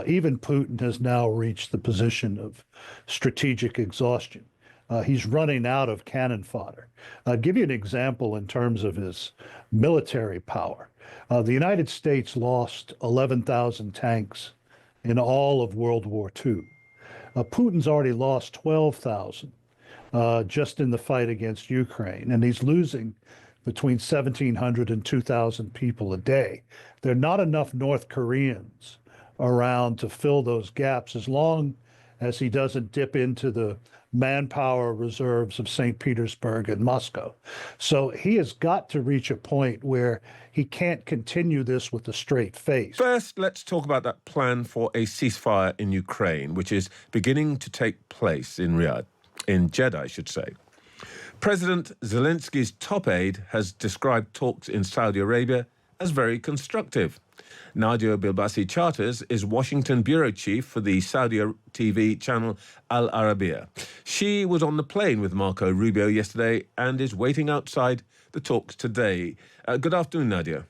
Even Putin has now reached the position of strategic exhaustion. He's running out of cannon fodder. I'll give you an example in terms of his military power. The United States lost 11,000 tanks in all of World War II. Putin's already lost 12,000 just in the fight against Ukraine, and he's losing between 1,700 and 2,000 people a day. There are not enough North Koreans around to fill those gaps as long as he doesn't dip into the manpower reserves of St. Petersburg and Moscow. So he has got to reach a point where he can't continue this with a straight face. First, let's talk about that plan for a ceasefire in Ukraine, which is beginning to take place in Riyadh, in Jeddah, I should say. President Zelensky's top aide has described talks in Saudi Arabia as very constructive. Nadia Bilbassi Charters is Washington bureau chief for the Saudi TV channel Al Arabiya. She was on the plane with Marco Rubio yesterday and is waiting outside the talks today. Good afternoon, Nadia.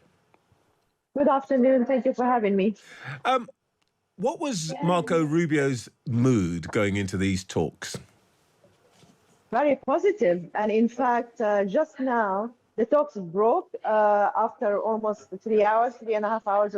Good afternoon. Thank you for having me. What was Marco Rubio's mood going into these talks? Very positive. And in fact, just now, the talks broke after almost 3.5 hours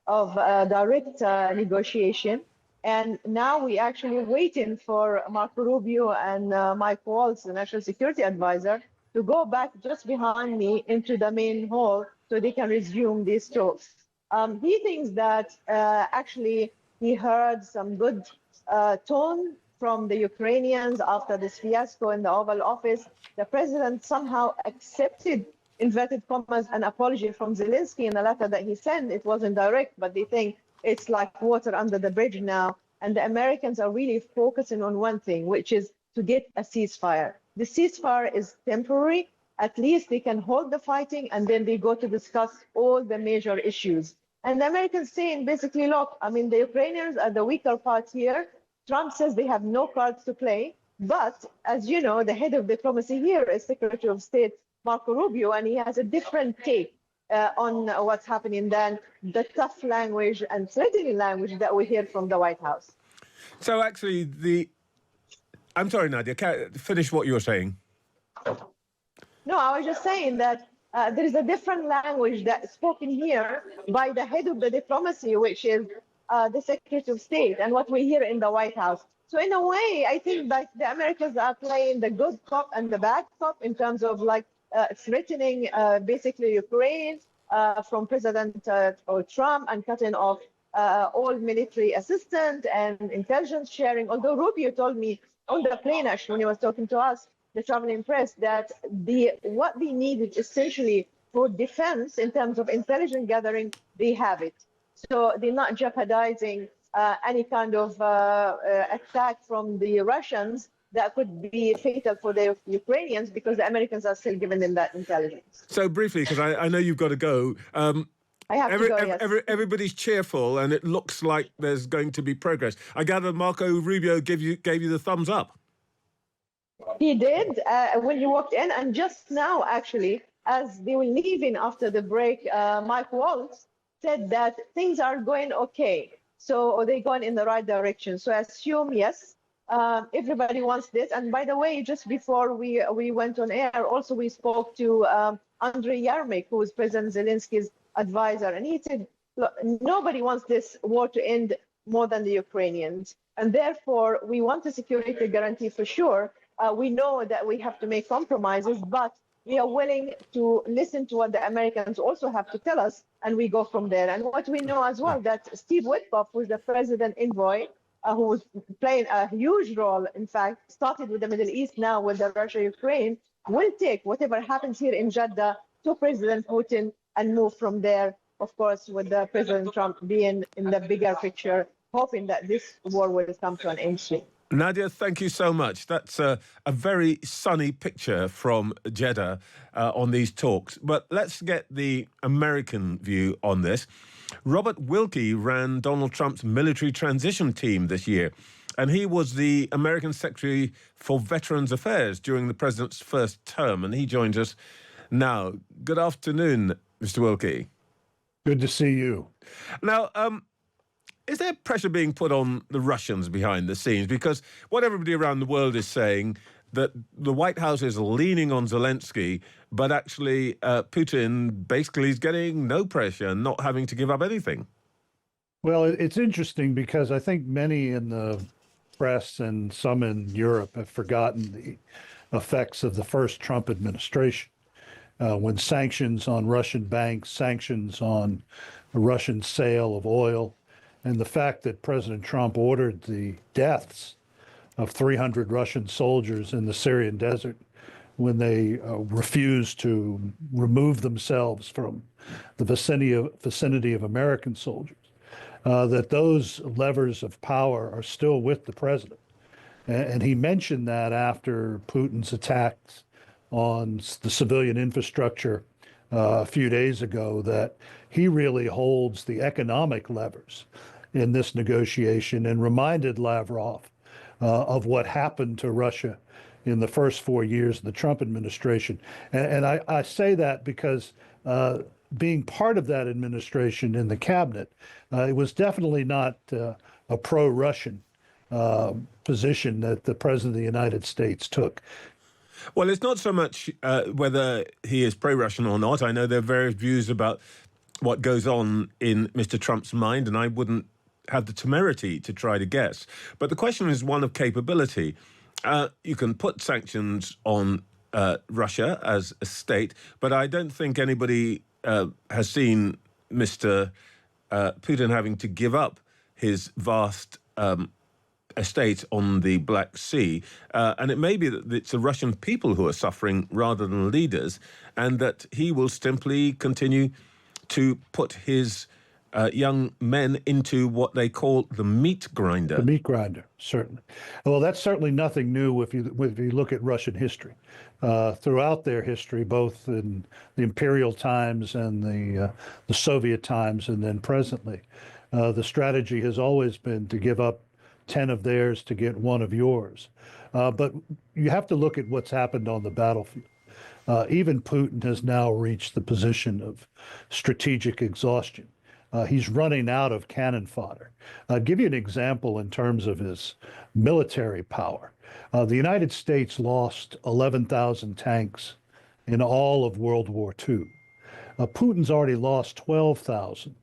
of direct negotiation. And now we actually waiting for Marco Rubio and Mike Waltz, the National Security Advisor, to go back just behind me into the main hall so they can resume these talks. He thinks that actually he heard some good tone from the Ukrainians after this fiasco in the Oval Office. The president somehow accepted, inverted commas, an apology from Zelensky in a letter that he sent. It wasn't direct, but they think it's like water under the bridge now. And the Americans are really focusing on one thing, which is to get a ceasefire. The ceasefire is temporary. At least they can hold the fighting, and then they go to discuss all the major issues. And the Americans saying basically, look, I mean, the Ukrainians are the weaker part here. Trump says they have no cards to play. But as you know, the head of diplomacy here is Secretary of State Marco Rubio, and he has a different take on what's happening than the tough language and threatening language that we hear from the White House. So actually, I'm sorry, Nadia, finish what you were saying. No, I was just saying that there is a different language that's spoken here by the head of the diplomacy, which is the Secretary of State, and what we hear in the White House. So in a way, I think that the Americans are playing the good cop and the bad cop in terms of like threatening basically Ukraine from President Trump and cutting off all military assistance and intelligence sharing. Although Rubio told me on the plane, actually, when he was talking to us, the traveling press, that what they needed essentially for defense in terms of intelligence gathering, they have it. So they're not jeopardizing any kind of attack from the Russians that could be fatal for the Ukrainians, because the Americans are still giving them that intelligence. So briefly, because I know you've got to go. I have to go, yes. Everybody's cheerful, and it looks like there's going to be progress. I gather Marco Rubio gave you the thumbs up. He did when he walked in, and just now, actually, as they were leaving after the break, Mike Waltz said that things are going okay. So they're going in the right direction. So I assume, yes, everybody wants this. And by the way, just before we went on air, also we spoke to Andrei Yermak, who is President Zelensky's advisor. And he said, look, nobody wants this war to end more than the Ukrainians. And therefore, we want a security guarantee for sure. We know that we have to make compromises, but we are willing to listen to what the Americans also have to tell us, and we go from there. And what we know as well, that Steve Witkoff, who is the president envoy, who was playing a huge role, in fact, started with the Middle East, now with the Russia-Ukraine, will take whatever happens here in Jeddah to President Putin and move from there, of course, with the President Trump being in the bigger picture, hoping that this war will come to an end soon. Nadia, thank you so much. That's a very sunny picture from Jeddah on these talks. But let's get the American view on this. Robert Wilkie ran Donald Trump's military transition team this year, and he was the American Secretary for Veterans Affairs during the president's first term, and he joins us now. Good afternoon, Mr. Wilkie. Good to see you. Now, is there pressure being put on the Russians behind the scenes? Because what everybody around the world is saying, that the White House is leaning on Zelensky, but actually Putin basically is getting no pressure, not having to give up anything. Well, it's interesting because I think many in the press and some in Europe have forgotten the effects of the first Trump administration, when sanctions on Russian banks, sanctions on the Russian sale of oil, and the fact that President Trump ordered the deaths of 300 Russian soldiers in the Syrian desert when they refused to remove themselves from the vicinity of American soldiers, that those levers of power are still with the president. And he mentioned that after Putin's attacks on the civilian infrastructure a few days ago, that he really holds the economic levers in this negotiation, and reminded Lavrov of what happened to Russia in the first 4 years of the Trump administration. And I say that because being part of that administration in the cabinet, it was definitely not a pro-Russian position that the President of the United States took. Well, it's not so much whether he is pro-Russian or not. I know there are various views about what goes on in Mr. Trump's mind, and I wouldn't have the temerity to try to guess. But the question is one of capability. You can put sanctions on Russia as a state, but I don't think anybody has seen Mr. Putin having to give up his vast estate on the Black Sea. And it may be that it's the Russian people who are suffering rather than leaders, and that he will simply continue to put his young men into what they call the meat grinder. The meat grinder, certainly. Well, that's certainly nothing new if you look at Russian history. Throughout their history, both in the imperial times and the Soviet times, and then presently, the strategy has always been to give up 10 of theirs to get 1 of yours. But you have to look at what's happened on the battlefield. Even Putin has now reached the position of strategic exhaustion. He's running out of cannon fodder. I'll give you an example in terms of his military power. The United States lost 11,000 tanks in all of World War II. Putin's already lost 12,000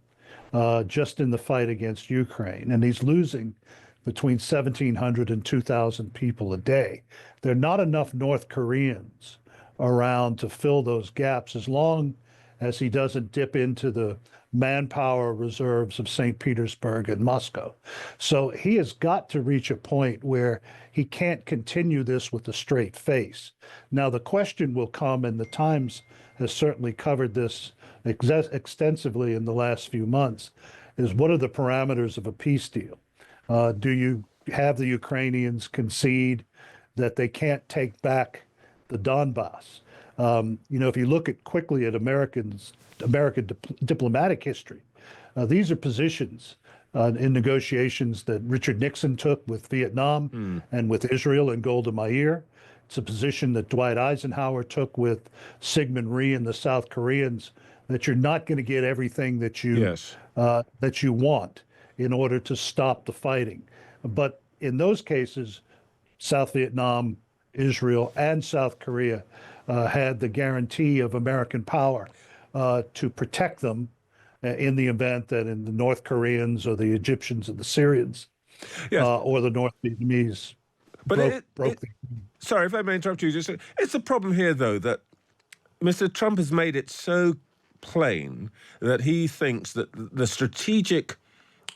just in the fight against Ukraine, and he's losing between 1,700 and 2,000 people a day. There are not enough North Koreans around to fill those gaps as long as he doesn't dip into the manpower reserves of St. Petersburg and Moscow. So he has got to reach a point where he can't continue this with a straight face. Now, the question will come, and the Times has certainly covered this extensively in the last few months, is what are the parameters of a peace deal? Do you have the Ukrainians concede that they can't take back the Donbass? If you look quickly at American diplomatic history, these are positions in negotiations that Richard Nixon took with Vietnam and with Israel and Golda Meir. It's a position that Dwight Eisenhower took with Syngman Rhee and the South Koreans, that you're not going to get everything that you want in order to stop the fighting. But in those cases, South Vietnam, Israel, and South Korea had the guarantee of American power to protect them in the event that in the North Koreans or the Egyptians or the Syrians or the North Vietnamese broke the... Sorry if I may interrupt you. It's a problem here, though, that Mr. Trump has made it so plain that he thinks that the strategic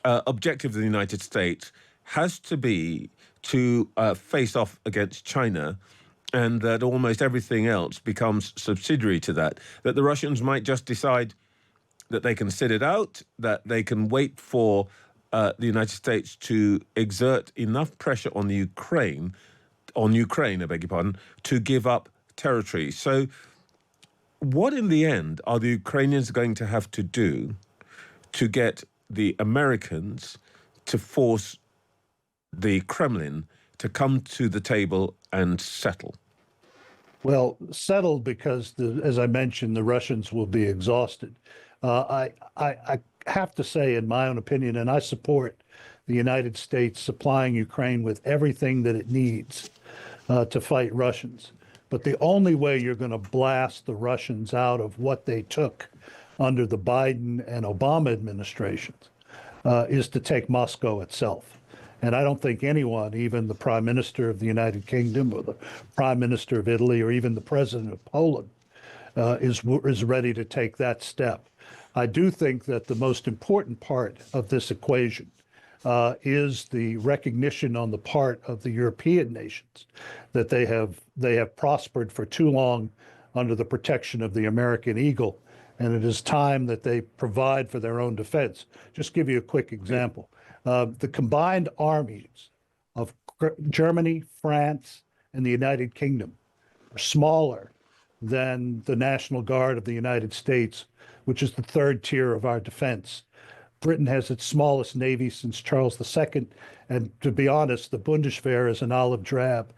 objective of the United States has to be to face off against China, and that almost everything else becomes subsidiary to that, that the Russians might just decide that they can sit it out, that they can wait for the United States to exert enough pressure on Ukraine, I beg your pardon, to give up territory. So what in the end are the Ukrainians going to have to do to get the Americans to force the Kremlin to come to the table and settle? Well, settled because, as I mentioned, the Russians will be exhausted. I have to say, in my own opinion, and I support the United States supplying Ukraine with everything that it needs to fight Russians. But the only way you're going to blast the Russians out of what they took under the Biden and Obama administrations is to take Moscow itself. And I don't think anyone, even the Prime Minister of the United Kingdom or the Prime Minister of Italy or even the President of Poland is ready to take that step. I do think that the most important part of this equation is the recognition on the part of the European nations that they have prospered for too long under the protection of the American eagle, and it is time that they provide for their own defense. Just give you a quick example. The combined armies of Germany, France, and the United Kingdom are smaller than the National Guard of the United States, which is the third tier of our defense. Britain has its smallest navy since Charles II, and to be honest, the Bundeswehr is an olive drab,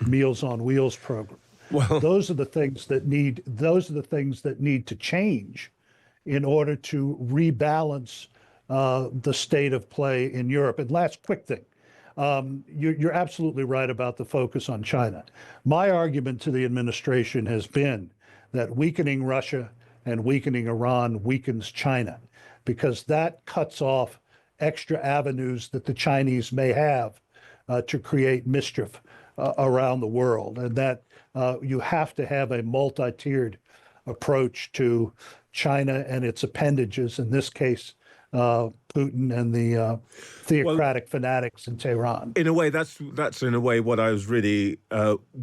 Meals on Wheels program. Well, Those are the things that need to change in order to rebalance the state of play in Europe. And last quick thing, you're absolutely right about the focus on China. My argument to the administration has been that weakening Russia and weakening Iran weakens China, because that cuts off extra avenues that the Chinese may have to create mischief around the world. And that you have to have a multi-tiered approach to China and its appendages, in this case, Putin and the theocratic fanatics in Tehran. in a way, that's in a way what I was really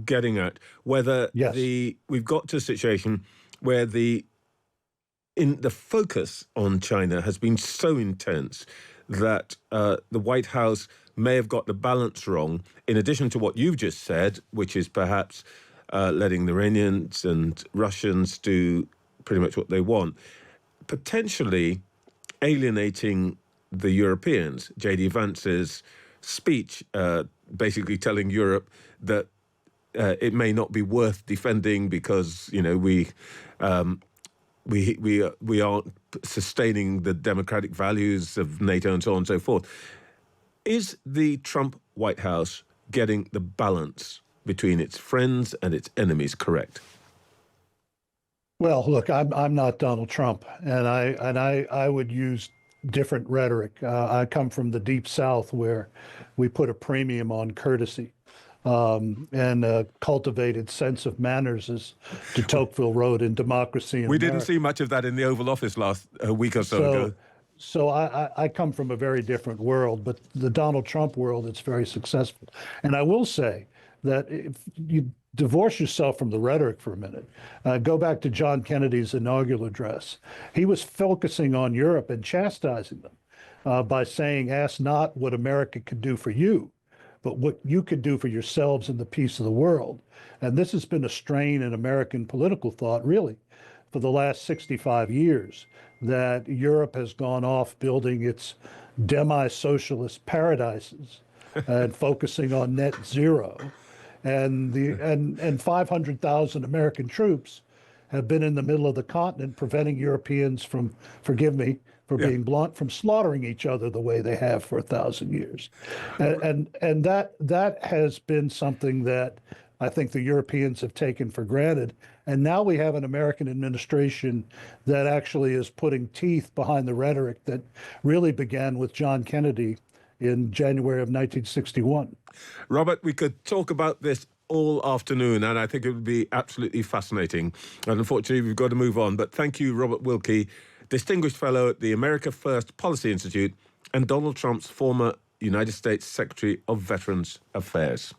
getting at. Whether Yes. we've got to a situation where the focus on China has been so intense that the White House may have got the balance wrong, in addition to what you've just said, which is perhaps letting the Iranians and Russians do pretty much what they want, potentially alienating the Europeans. J.D. Vance's speech basically telling Europe that it may not be worth defending because, you know, we aren't sustaining the democratic values of NATO and so on and so forth. Is the Trump White House getting the balance between its friends and its enemies correct? Well, look, I'm not Donald Trump, and I would use different rhetoric. I come from the Deep South, where we put a premium on courtesy and a cultivated sense of manners, as de Tocqueville wrote in Democracy in We America. didn't see much of that in the Oval Office last week or so ago. So I come from a very different world, but the Donald Trump world, it's very successful. And I will say that if you divorce yourself from the rhetoric for a minute, go back to John Kennedy's inaugural address. He was focusing on Europe and chastising them by saying, ask not what America could do for you, but what you could do for yourselves and the peace of the world. And this has been a strain in American political thought, really, for the last 65 years, that Europe has gone off building its demi-socialist paradises and focusing on net zero. And 500,000 American troops have been in the middle of the continent, preventing Europeans from, forgive me for being blunt, from slaughtering each other the way they have for 1,000 years. And that has been something that I think the Europeans have taken for granted. And now we have an American administration that actually is putting teeth behind the rhetoric that really began with John Kennedy in January of 1961. Robert, we could talk about this all afternoon, and I think it would be absolutely fascinating. And unfortunately, we've got to move on. But thank you, Robert Wilkie, Distinguished Fellow at the America First Policy Institute and Donald Trump's former United States Secretary of Veterans Affairs.